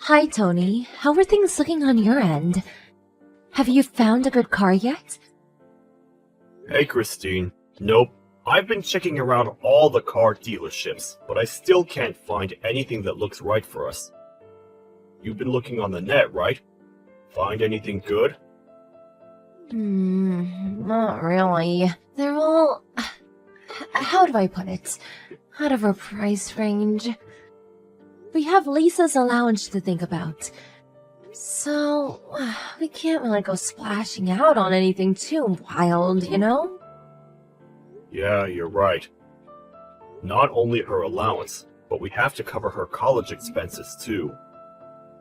Hi, Tony. How are things looking on your end? Have you found a good car yet? Hey, Christine. Nope. I've been checking around all the car dealerships, but I still can't find anything that looks right for us. You've been looking on the net, right? Find anything good? Not really. They're all... How do I put it? Out of our price range. We have Lisa's allowance to think about. So, we can't really go splashing out on anything too wild, you know? Yeah, you're right. Not only her allowance, but we have to cover her college expenses too.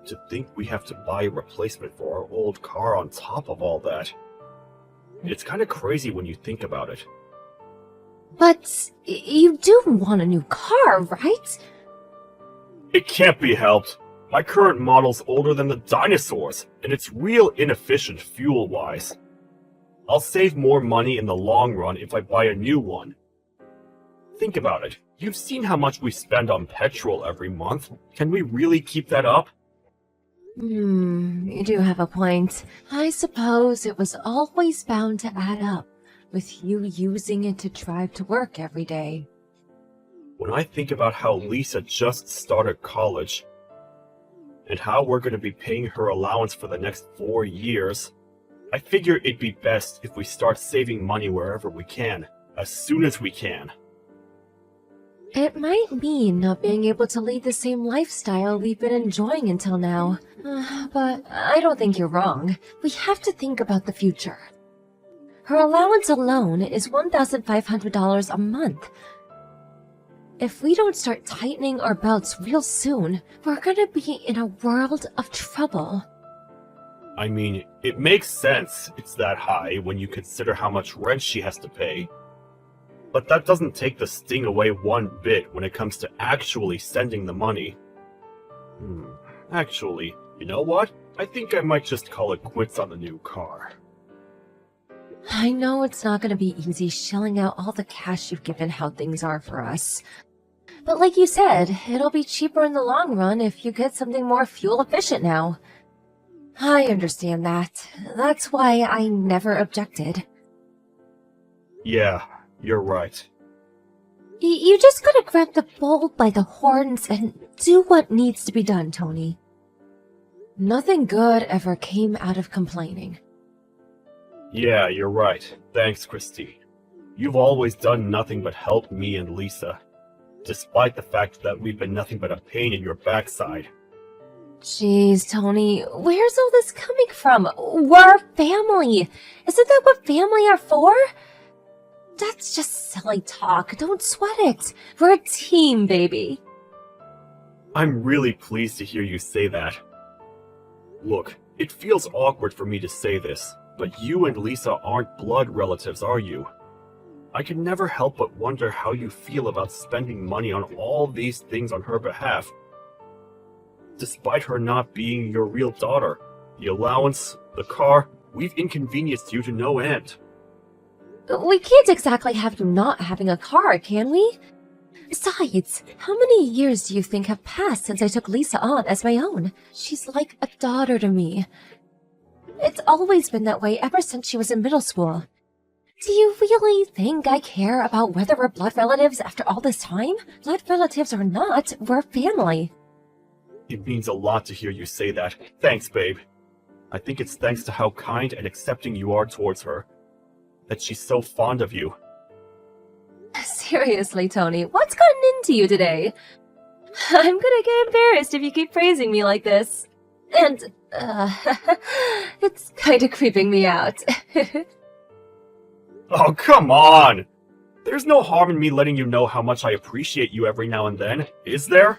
To think we have to buy a replacement for our old car on top of all that. It's kind of crazy when you think about it. But you do want a new car, right? It can't be helped. My current model's older than the dinosaurs, and it's real inefficient fuel-wise. I'll save more money in the long run if I buy a new one. Think about it. You've seen how much we spend on petrol every month. Can we really keep that up? You do have a point. I suppose it was always bound to add up, with you using it to drive to work every day. When I think about how Lisa just started college, and how we're going to be paying her allowance for the next 4 years, I figure it'd be best if we start saving money wherever we can, as soon as we can. It might mean not being able to lead the same lifestyle we've been enjoying until now. But I don't think you're wrong. We have to think about the future. Her allowance alone is $1,500 a month. If we don't start tightening our belts real soon, we're gonna be in a world of trouble. I mean, it makes sense it's that high when you consider how much rent she has to pay. But that doesn't take the sting away one bit when it comes to actually sending the money. Actually, you know what? I think I might just call it quits on the new car. I know it's not gonna be easy shelling out all the cash you've given how things are for us. But like you said, it'll be cheaper in the long run if you get something more fuel efficient now. I understand that. That's why I never objected. Yeah, you're right. You just gotta grab the bull by the horns and do what needs to be done, Tony. Nothing good ever came out of complaining. Yeah, you're right. Thanks, Christine. You've always done nothing but help me and Lisa, despite the fact that we've been nothing but a pain in your backside. Jeez, Tony, where's all this coming from? We're family! Isn't that what family are for? That's just silly talk. Don't sweat it. We're a team, baby. I'm really pleased to hear you say that. Look, it feels awkward for me to say this, but you and Lisa aren't blood relatives, are you? I can never help but wonder how you feel about spending money on all these things on her behalf. Despite her not being your real daughter, the allowance, the car, we've inconvenienced you to no end. We can't exactly have you not having a car, can we? Besides, how many years do you think have passed since I took Lisa on as my own? She's like a daughter to me. It's always been that way ever since she was in middle school. Do you really think I care about whether we're blood relatives after all this time? Blood relatives or not, we're family. It means a lot to hear you say that. Thanks, babe. I think it's thanks to how kind and accepting you are towards her, that she's so fond of you. Seriously, Tony, what's gotten into you today? I'm gonna get embarrassed if you keep praising me like this. And, it's kinda creeping me out. Oh, come on! There's no harm in me letting you know how much I appreciate you every now and then, is there?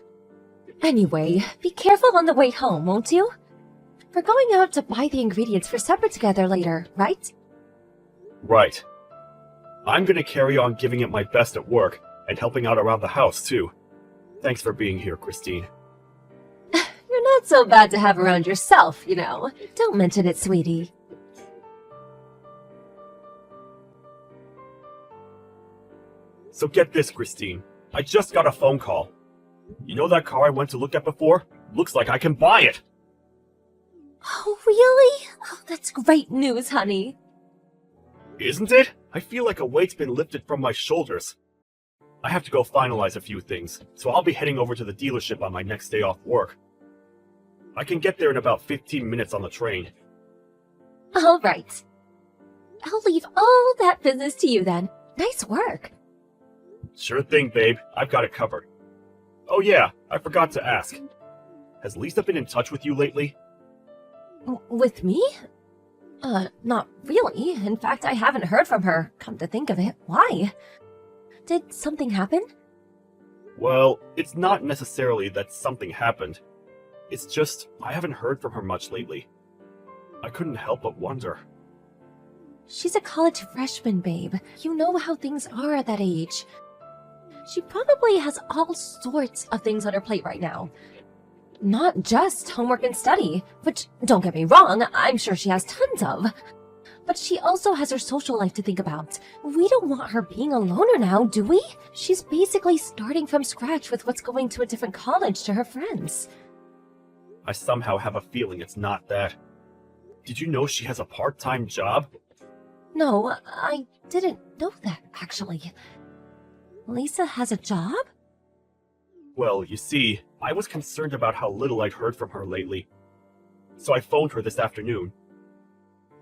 Anyway, be careful on the way home, won't you? We're going out to buy the ingredients for supper together later, right? Right. I'm gonna carry on giving it my best at work, and helping out around the house, too. Thanks for being here, Christine. You're not so bad to have around yourself, you know. Don't mention it, sweetie. So get this, Christine. I just got a phone call. You know that car I went to look at before? Looks like I can buy it! Oh, really? Oh, that's great news, honey. Isn't it? I feel like a weight's been lifted from my shoulders. I have to go finalize a few things, so I'll be heading over to the dealership on my next day off work. I can get there in about 15 minutes on the train. All right. I'll leave all that business to you then. Nice work. Sure thing, babe. I've got it covered. Oh yeah, I forgot to ask. Has Lisa been in touch with you lately? With me? Not really. In fact, I haven't heard from her, come to think of it. Why? Did something happen? Well, it's not necessarily that something happened. It's just, I haven't heard from her much lately. I couldn't help but wonder. She's a college freshman, babe. You know how things are at that age. She probably has all sorts of things on her plate right now. Not just homework and study, which, don't get me wrong, I'm sure she has tons of. But she also has her social life to think about. We don't want her being a loner now, do we? She's basically starting from scratch with what's going to a different college to her friends. I somehow have a feeling it's not that. Did you know she has a part-time job? No, I didn't know that, actually. Lisa has a job? Well, you see, I was concerned about how little I'd heard from her lately. So I phoned her this afternoon.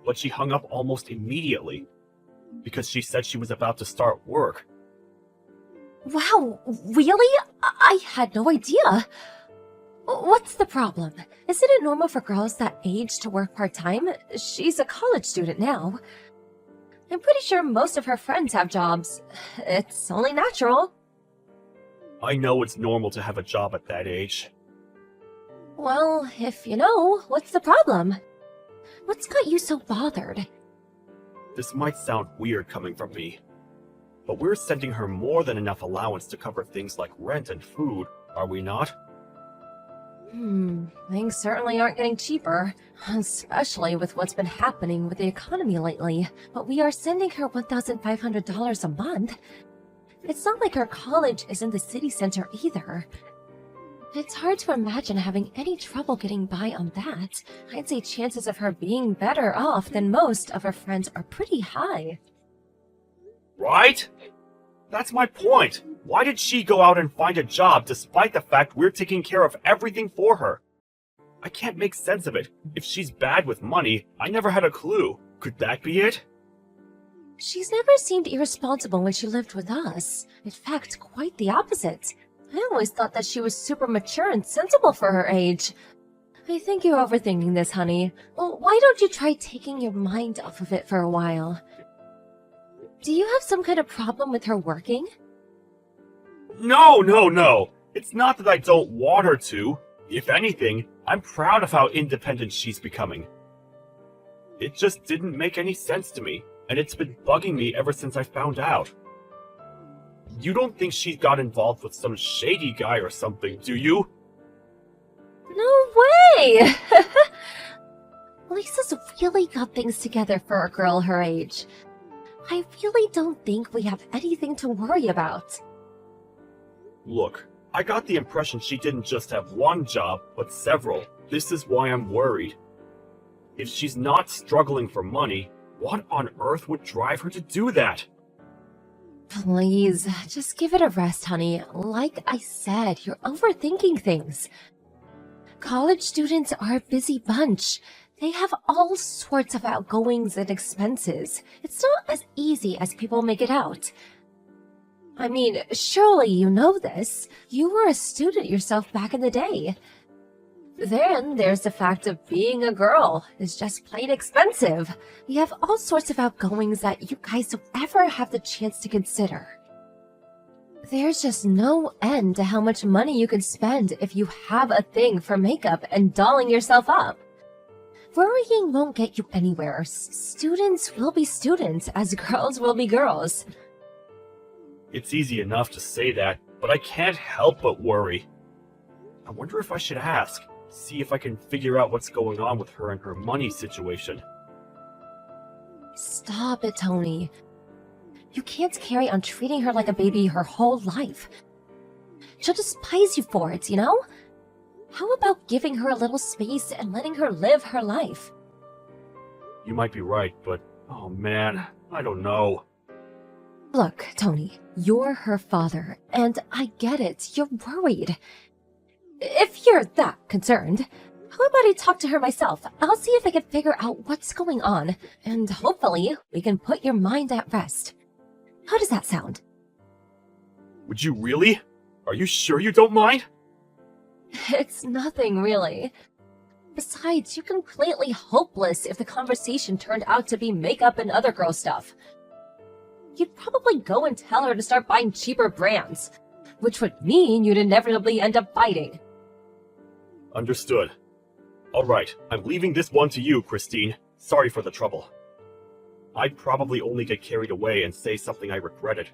But she hung up almost immediately, because she said she was about to start work. Wow, really? I had no idea. What's the problem? Isn't it normal for girls that age to work part-time? She's a college student now. I'm pretty sure most of her friends have jobs. It's only natural. I know it's normal to have a job at that age. Well, if you know, what's the problem? What's got you so bothered? This might sound weird coming from me, but we're sending her more than enough allowance to cover things like rent and food, are we not? Things certainly aren't getting cheaper, especially with what's been happening with the economy lately. But we are sending her $1,500 a month. It's not like her college is in the city center either. It's hard to imagine having any trouble getting by on that. I'd say chances of her being better off than most of her friends are pretty high. Right? That's my point. Why did she go out and find a job despite the fact we're taking care of everything for her? I can't make sense of it. If she's bad with money, I never had a clue. Could that be it? She's never seemed irresponsible when she lived with us. In fact, quite the opposite. I always thought that she was super mature and sensible for her age. I think you're overthinking this, honey. Well, why don't you try taking your mind off of it for a while? Do you have some kind of problem with her working? No. It's not that I don't want her to. If anything, I'm proud of how independent she's becoming. It just didn't make any sense to me, and it's been bugging me ever since I found out. You don't think she got involved with some shady guy or something, do you? No way! Lisa's really got things together for a girl her age. I really don't think we have anything to worry about. Look, I got the impression she didn't just have one job, but several. This is why I'm worried. If she's not struggling for money, what on earth would drive her to do that? Please, just give it a rest, honey. Like I said, you're overthinking things. College students are a busy bunch. They have all sorts of outgoings and expenses. It's not as easy as people make it out. I mean, surely you know this. You were a student yourself back in the day. Then there's the fact of being a girl is just plain expensive. We have all sorts of outgoings that you guys don't ever have the chance to consider. There's just no end to how much money you can spend if you have a thing for makeup and dolling yourself up. Worrying won't get you anywhere. Students will be students, as girls will be girls. It's easy enough to say that, but I can't help but worry. I wonder if I should ask, see if I can figure out what's going on with her and her money situation. Stop it, Tony. You can't carry on treating her like a baby her whole life. She'll despise you for it, you know? How about giving her a little space and letting her live her life? You might be right, but oh man, I don't know. Look, Tony, you're her father, and I get it, you're worried. If you're that concerned, how about I talk to her myself? I'll see if I can figure out what's going on, and hopefully we can put your mind at rest. How does that sound? Would you really? Are you sure you don't mind? It's nothing, really. Besides, you're completely hopeless if the conversation turned out to be makeup and other girl stuff. You'd probably go and tell her to start buying cheaper brands, which would mean you'd inevitably end up fighting. Understood. Alright, I'm leaving this one to you, Christine. Sorry for the trouble. I'd probably only get carried away and say something I regretted.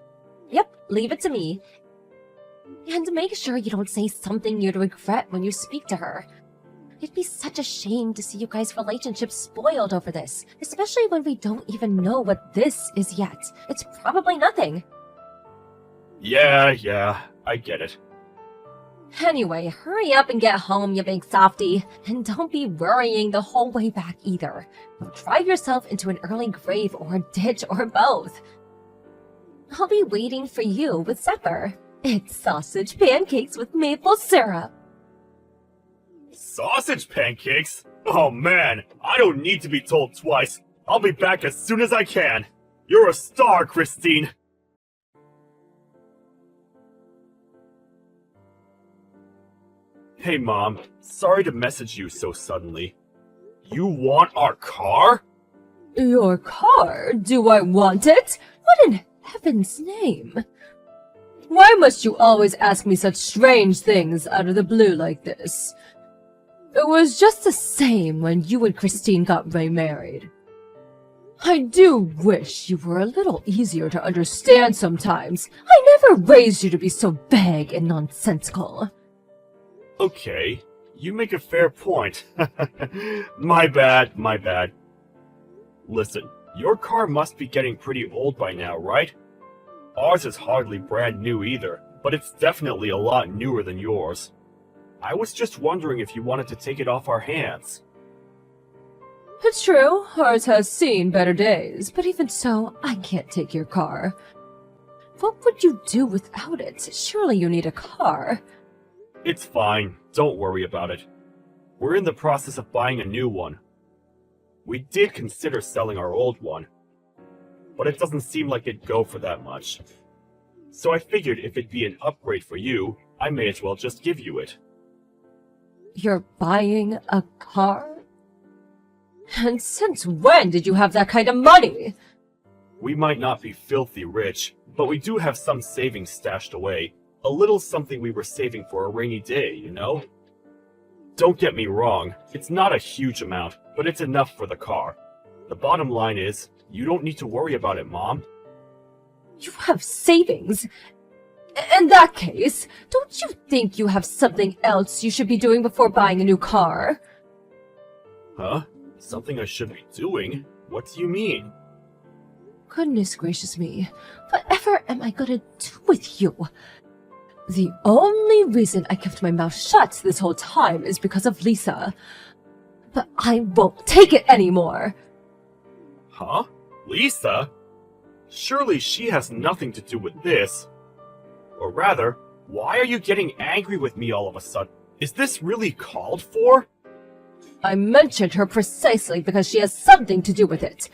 Yep, leave it to me. And make sure you don't say something you'd regret when you speak to her. It'd be such a shame to see you guys' relationship spoiled over this, especially when we don't even know what this is yet. It's probably nothing. Yeah, I get it. Anyway, hurry up and get home, you big softy. And don't be worrying the whole way back either. You'll drive yourself into an early grave or a ditch or both. I'll be waiting for you with supper. It's sausage pancakes with maple syrup. Sausage pancakes? Oh man, I don't need to be told twice. I'll be back as soon as I can. You're a star, Christine. Hey Mom, sorry to message you so suddenly. You want our car? Your car? Do I want it? What in heaven's name? Why must you always ask me such strange things out of the blue like this? It was just the same when you and Christine got remarried. I do wish you were a little easier to understand sometimes. I never raised you to be so vague and nonsensical. Okay, you make a fair point. My bad. Listen, your car must be getting pretty old by now, right? Ours is hardly brand new either, but it's definitely a lot newer than yours. I was just wondering if you wanted to take it off our hands. It's true, ours has seen better days, but even so, I can't take your car. What would you do without it? Surely you need a car. It's fine, don't worry about it. We're in the process of buying a new one. We did consider selling our old one, but it doesn't seem like it'd go for that much. So I figured if it'd be an upgrade for you, I may as well just give you it. You're buying a car? And since when did you have that kind of money? We might not be filthy rich, but we do have some savings stashed away. A little something we were saving for a rainy day, you know? Don't get me wrong, it's not a huge amount, but it's enough for the car. The bottom line is, you don't need to worry about it, Mom. You have savings? In that case, don't you think you have something else you should be doing before buying a new car? Huh? Something I should be doing? What do you mean? Goodness gracious me, whatever am I gonna do with you? The only reason I kept my mouth shut this whole time is because of Lisa. But I won't take it anymore. Huh? Lisa? Surely she has nothing to do with this. Or rather, why are you getting angry with me all of a sudden? Is this really called for? I mentioned her precisely because she has something to do with it.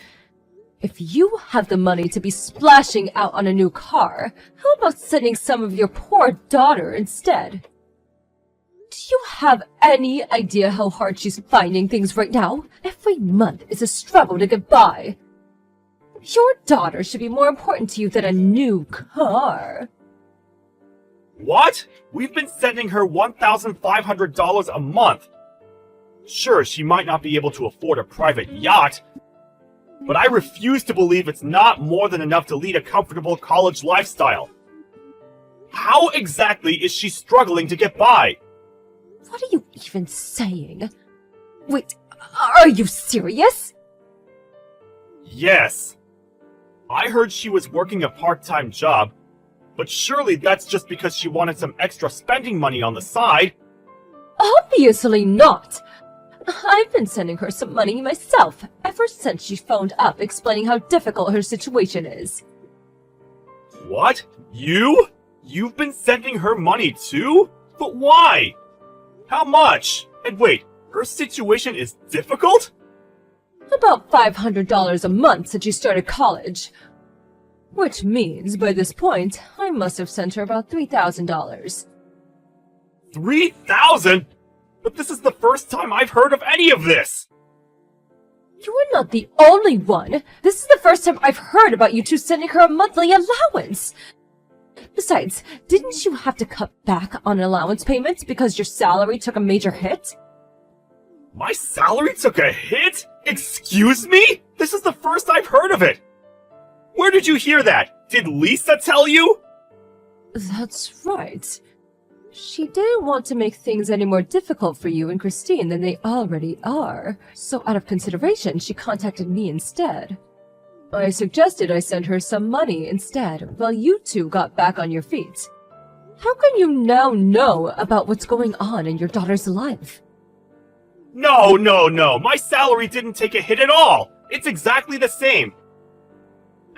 If you have the money to be splashing out on a new car, how about sending some of your poor daughter instead? Do you have any idea how hard she's finding things right now? Every month is a struggle to get by. Your daughter should be more important to you than a new car. What? We've been sending her $1,500 a month. Sure, she might not be able to afford a private yacht, but I refuse to believe it's not more than enough to lead a comfortable college lifestyle. How exactly is she struggling to get by? What are you even saying? Wait, are you serious? Yes. I heard she was working a part-time job, but surely that's just because she wanted some extra spending money on the side. Obviously not! I've been sending her some money myself ever since she phoned up explaining how difficult her situation is. What? You? You've been sending her money too? But why? How much? And wait, her situation is difficult? About $500 a month since she started college. Which means, by this point, I must have sent her about $3,000. 3,000? But this is the first time I've heard of any of this! You are not the only one! This is the first time I've heard about you two sending her a monthly allowance! Besides, didn't you have to cut back on allowance payments because your salary took a major hit? My salary took a hit? Excuse me? This is the first I've heard of it! Where did you hear that? Did Lisa tell you? That's right. She didn't want to make things any more difficult for you and Christine than they already are, so out of consideration, she contacted me instead. I suggested I send her some money instead, while you two got back on your feet. How can you now know about what's going on in your daughter's life? No, my salary didn't take a hit at all! It's exactly the same!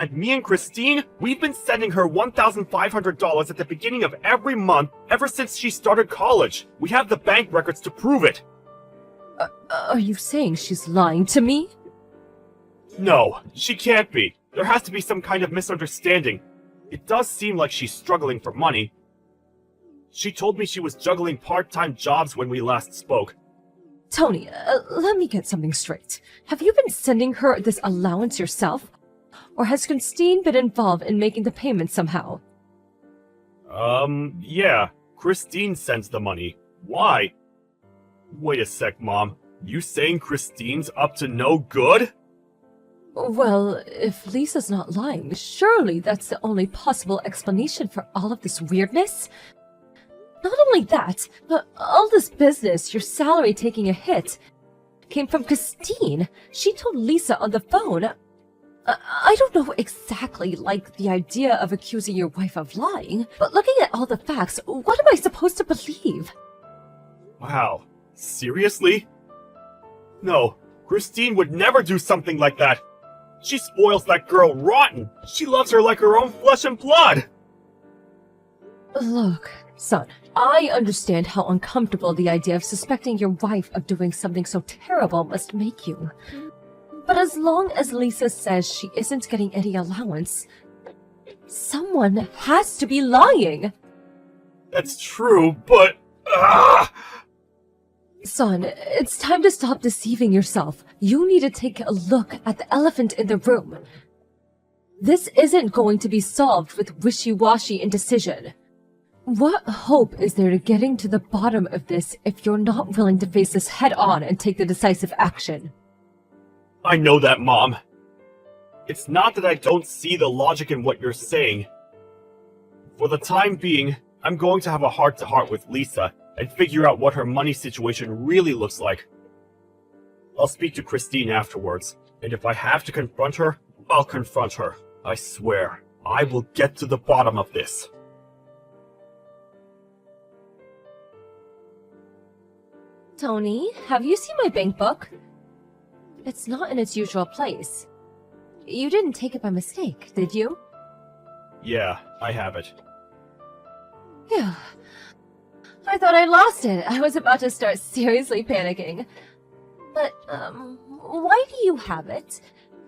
And me and Christine, we've been sending her $1,500 at the beginning of every month ever since she started college. We have the bank records to prove it. Are you saying she's lying to me? No, she can't be. There has to be some kind of misunderstanding. It does seem like she's struggling for money. She told me she was juggling part-time jobs when we last spoke. Tony, let me get something straight. Have you been sending her this allowance yourself? Or has Christine been involved in making the payment somehow? Yeah. Christine sends the money. Why? Wait a sec, Mom. You saying Christine's up to no good? Well, if Lisa's not lying, surely that's the only possible explanation for all of this weirdness? Not only that, but all this business, your salary taking a hit, came from Christine. She told Lisa on the phone. I don't know exactly like the idea of accusing your wife of lying, but looking at all the facts, what am I supposed to believe? Wow. Seriously? No, Christine would never do something like that. She spoils that girl rotten. She loves her like her own flesh and blood. Look, son, I understand how uncomfortable the idea of suspecting your wife of doing something so terrible must make you. But as long as Lisa says she isn't getting any allowance, someone has to be lying. That's true, but... Son, it's time to stop deceiving yourself. You need to take a look at the elephant in the room. This isn't going to be solved with wishy-washy indecision. What hope is there to getting to the bottom of this if you're not willing to face this head-on and take the decisive action? I know that, Mom. It's not that I don't see the logic in what you're saying. For the time being, I'm going to have a heart-to-heart with Lisa and figure out what her money situation really looks like. I'll speak to Christine afterwards, and if I have to confront her, I'll confront her. I swear, I will get to the bottom of this. Tony, have you seen my bank book? It's not in its usual place. You didn't take it by mistake, did you? Yeah, I have it. Phew. I thought I lost it. I was about to start seriously panicking. But, why do you have it?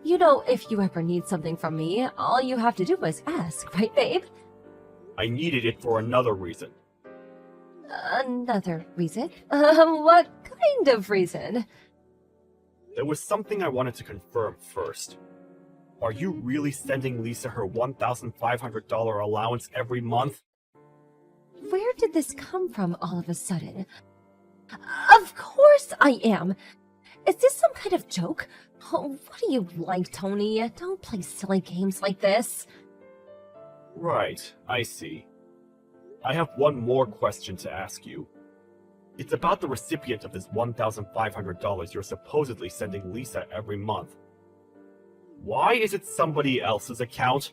You know, if you ever need something from me, all you have to do is ask, right, babe? I needed it for another reason. Another reason? What kind of reason? There was something I wanted to confirm first. Are you really sending Lisa her $1,500 allowance every month? Where did this come from all of a sudden? Of course I am! Is this some kind of joke? Oh, what do you like, Tony? Don't play silly games like this. Right, I see. I have one more question to ask you. It's about the recipient of this $1,500 you're supposedly sending Lisa every month. Why is it somebody else's account?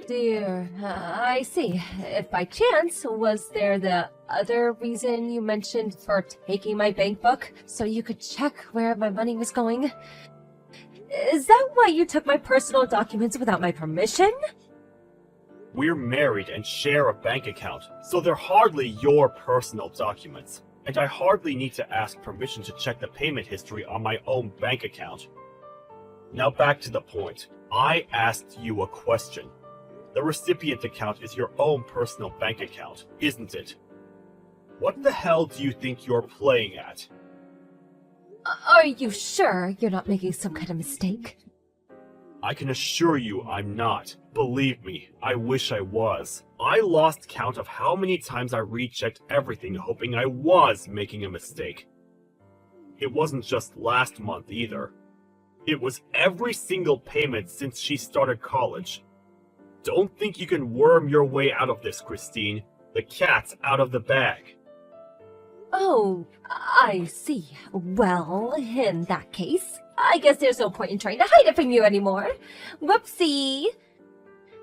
dear. I see. If by chance, was there the other reason you mentioned for taking my bank book so you could check where my money was going? Is that why you took my personal documents without my permission? We're married and share a bank account, so they're hardly your personal documents. And I hardly need to ask permission to check the payment history on my own bank account. Now back to the point. I asked you a question. The recipient account is your own personal bank account, isn't it? What the hell do you think you're playing at? Are you sure you're not making some kind of mistake? I can assure you I'm not. Believe me, I wish I was. I lost count of how many times I rechecked everything hoping I was making a mistake. It wasn't just last month either. It was every single payment since she started college. Don't think you can worm your way out of this, Christine. The cat's out of the bag. Oh, I see. Well, in that case, I guess there's no point in trying to hide it from you anymore. Whoopsie!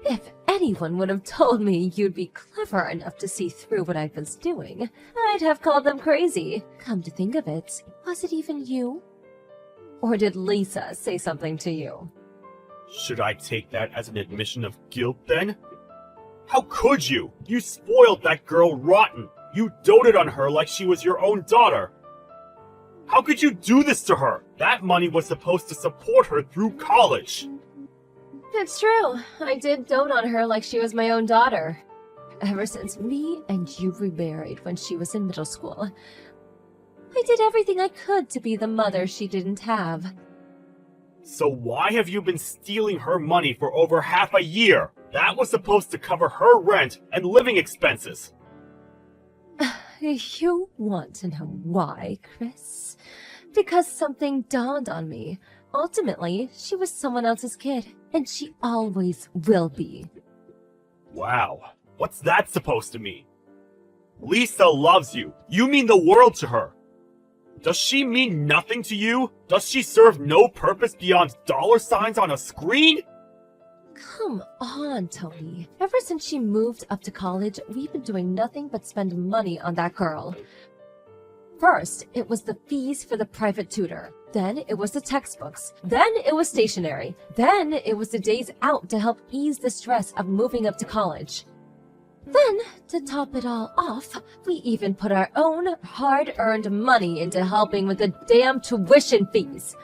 If anyone would have told me you'd be clever enough to see through what I was doing, I'd have called them crazy. Come to think of it, was it even you? Or did Lisa say something to you? Should I take that as an admission of guilt then? How could you? You spoiled that girl rotten. You doted on her like she was your own daughter. How could you do this to her? That money was supposed to support her through college. It's true. I did dote on her like she was my own daughter. Ever since me and you remarried when she was in middle school, I did everything I could to be the mother she didn't have. So why have you been stealing her money for over half a year? That was supposed to cover her rent and living expenses. You want to know why, Chris? Because something dawned on me. Ultimately, she was someone else's kid, and she always will be. Wow, what's that supposed to mean? Lisa loves you. You mean the world to her. Does she mean nothing to you? Does she serve no purpose beyond dollar signs on a screen? Come on, Tony. Ever since she moved up to college, we've been doing nothing but spend money on that girl. First, it was the fees for the private tutor. Then it was the textbooks. Then it was stationery. Then it was the days out to help ease the stress of moving up to college. Then, to top it all off, we even put our own hard-earned money into helping with the damn tuition fees.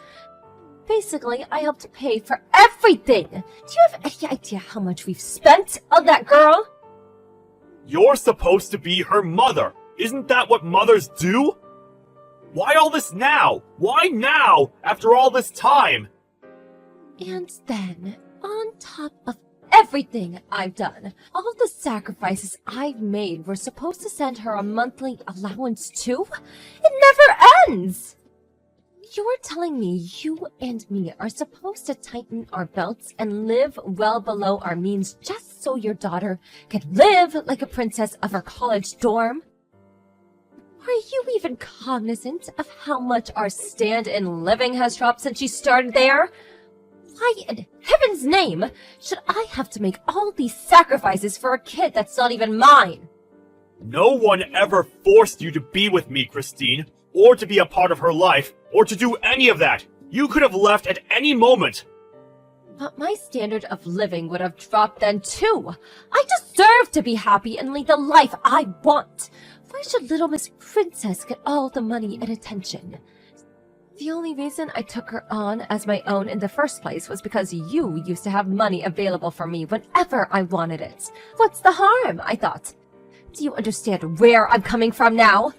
Basically, I helped pay for everything. Do you have any idea how much we've spent on that girl? You're supposed to be her mother. Isn't that what mothers do? Why all this now? Why now, after all this time? And then, on top of everything I've done, all the sacrifices I've made were supposed to send her a monthly allowance too? It never ends! You're telling me you and me are supposed to tighten our belts and live well below our means just so your daughter can live like a princess of her college dorm? Are you even cognizant of how much our stand-in living has dropped since she started there? Why in heaven's name should I have to make all these sacrifices for a kid that's not even mine? No one ever forced you to be with me, Christine, or to be a part of her life, or to do any of that. You could have left at any moment. But my standard of living would have dropped then too. I deserve to be happy and lead the life I want. Why should little Miss Princess get all the money and attention? The only reason I took her on as my own in the first place was because you used to have money available for me whenever I wanted it. What's the harm, I thought. Do you understand where I'm coming from now?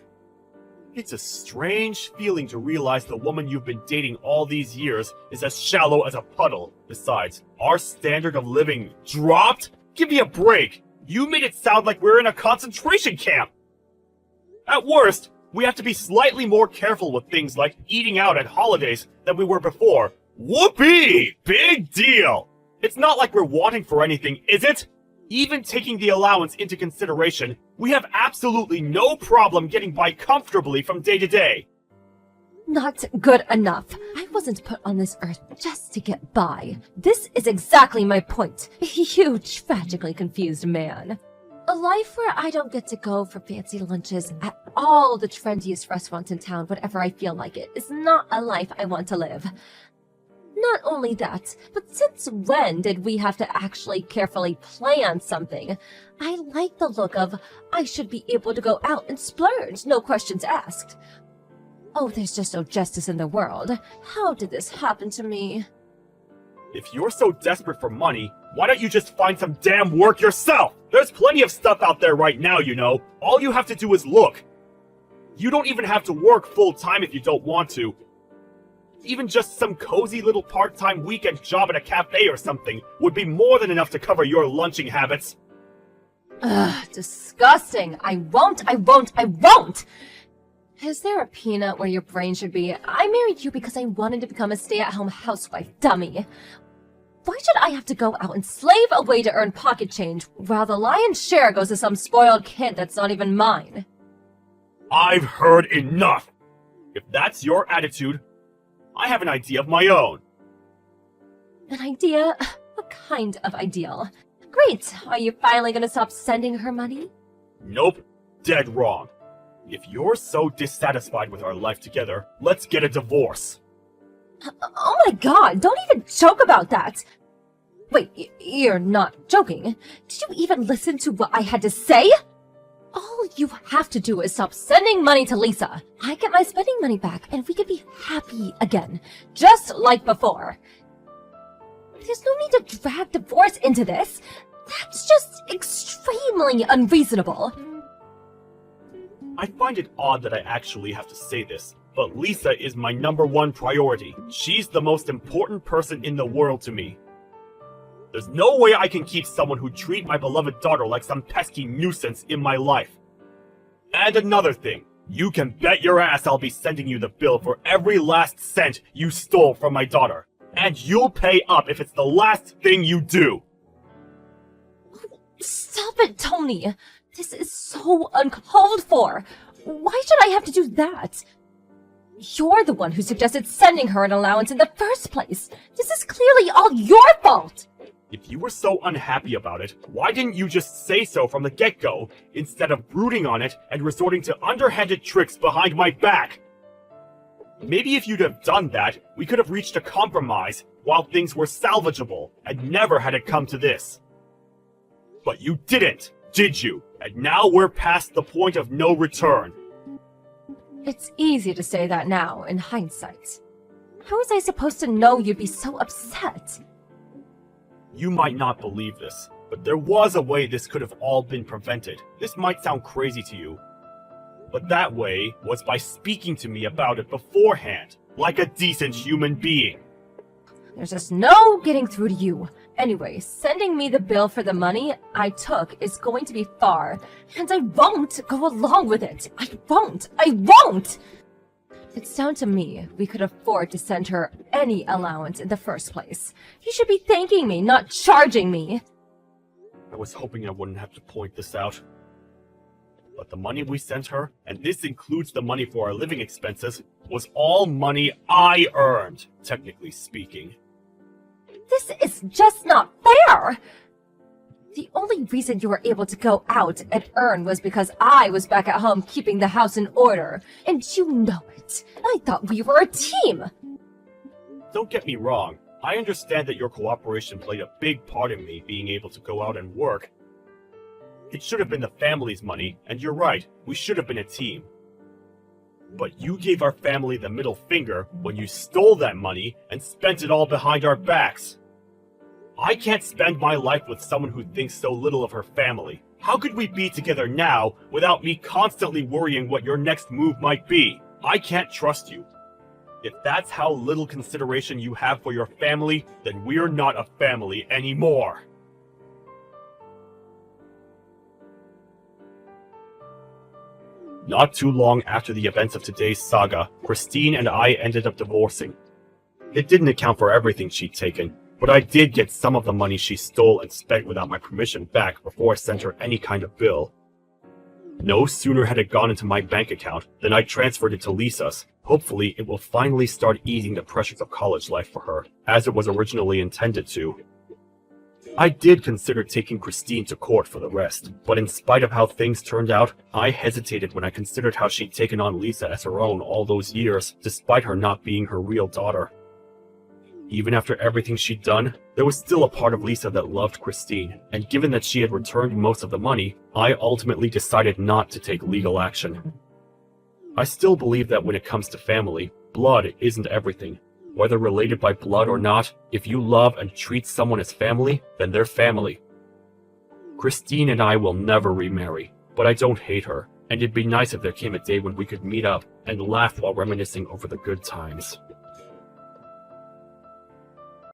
It's a strange feeling to realize the woman you've been dating all these years is as shallow as a puddle. Besides, our standard of living dropped? Give me a break. You made it sound like we're in a concentration camp. At worst, we have to be slightly more careful with things like eating out at holidays than we were before. Whoopee! Big deal! It's not like we're wanting for anything, is it? Even taking the allowance into consideration, we have absolutely no problem getting by comfortably from day to day. Not good enough. I was wasn't put on this earth just to get by. This is exactly my point. You tragically confused man. A life where I don't get to go for fancy lunches at all the trendiest restaurants in town whenever I feel like it is not a life I want to live. Not only that, but since when did we have to actually carefully plan something? I like the look of, I should be able to go out and splurge, no questions asked. Oh, there's just no justice in the world. How did this happen to me? If you're so desperate for money, why don't you just find some damn work yourself? There's plenty of stuff out there right now, you know. All you have to do is look. You don't even have to work full-time if you don't want to. Even just some cozy little part-time weekend job at a cafe or something would be more than enough to cover your lunching habits. Ugh, disgusting. I won't! Is there a peanut where your brain should be? I married you because I wanted to become a stay-at-home housewife, dummy. Why should I have to go out and slave away to earn pocket change, while the lion's share goes to some spoiled kid that's not even mine? I've heard enough! If that's your attitude, I have an idea of my own. An idea? What kind of ideal? Great! Are you finally gonna stop sending her money? Nope. Dead wrong. If you're so dissatisfied with our life together, let's get a divorce. Oh my god, don't even joke about that! Wait, you're not joking. Did you even listen to what I had to say? All you have to do is stop sending money to Lisa. I get my spending money back, and we can be happy again, just like before. There's no need to drag divorce into this. That's just extremely unreasonable. I find it odd that I actually have to say this, but Lisa is my #1 priority. She's the most important person in the world to me. There's no way I can keep someone who treats my beloved daughter like some pesky nuisance in my life. And another thing, you can bet your ass I'll be sending you the bill for every last cent you stole from my daughter. And you'll pay up if it's the last thing you do. Stop it, Tony. This is so uncalled for. Why should I have to do that? You're the one who suggested sending her an allowance in the first place. This is clearly all your fault. If you were so unhappy about it, why didn't you just say so from the get-go, instead of brooding on it and resorting to underhanded tricks behind my back? Maybe if you'd have done that, we could have reached a compromise while things were salvageable and never had it come to this. But you didn't, did you? And now we're past the point of no return. It's easy to say that now, in hindsight. How was I supposed to know you'd be so upset? You might not believe this, but there was a way this could have all been prevented. This might sound crazy to you, but that way was by speaking to me about it beforehand, like a decent human being. There's just no getting through to you. Anyway, sending me the bill for the money I took is going to be far, and I won't go along with it. I won't! It's down to me. We could afford to send her any allowance in the first place. You should be thanking me, not charging me. I was hoping I wouldn't have to point this out. But the money we sent her, and this includes the money for our living expenses, was all money I earned, technically speaking. This is just not fair! The only reason you were able to go out and earn was because I was back at home keeping the house in order, and you know it. I thought we were a team! Don't get me wrong, I understand that your cooperation played a big part in me being able to go out and work. It should have been the family's money, and you're right, we should have been a team. But you gave our family the middle finger when you stole that money and spent it all behind our backs. I can't spend my life with someone who thinks so little of her family. How could we be together now without me constantly worrying what your next move might be? I can't trust you. If that's how little consideration you have for your family, then we're not a family anymore. Not too long after the events of today's saga, Christine and I ended up divorcing. It didn't account for everything she'd taken, but I did get some of the money she stole and spent without my permission back before I sent her any kind of bill. No sooner had it gone into my bank account than I transferred it to Lisa's. Hopefully, it will finally start easing the pressures of college life for her, as it was originally intended to. I did consider taking Christine to court for the rest, but in spite of how things turned out, I hesitated when I considered how she'd taken on Lisa as her own all those years, despite her not being her real daughter. Even after everything she'd done, there was still a part of Lisa that loved Christine, and given that she had returned most of the money, I ultimately decided not to take legal action. I still believe that when it comes to family, blood isn't everything. Whether related by blood or not, if you love and treat someone as family, then they're family. Christine and I will never remarry, but I don't hate her, and it'd be nice if there came a day when we could meet up and laugh while reminiscing over the good times.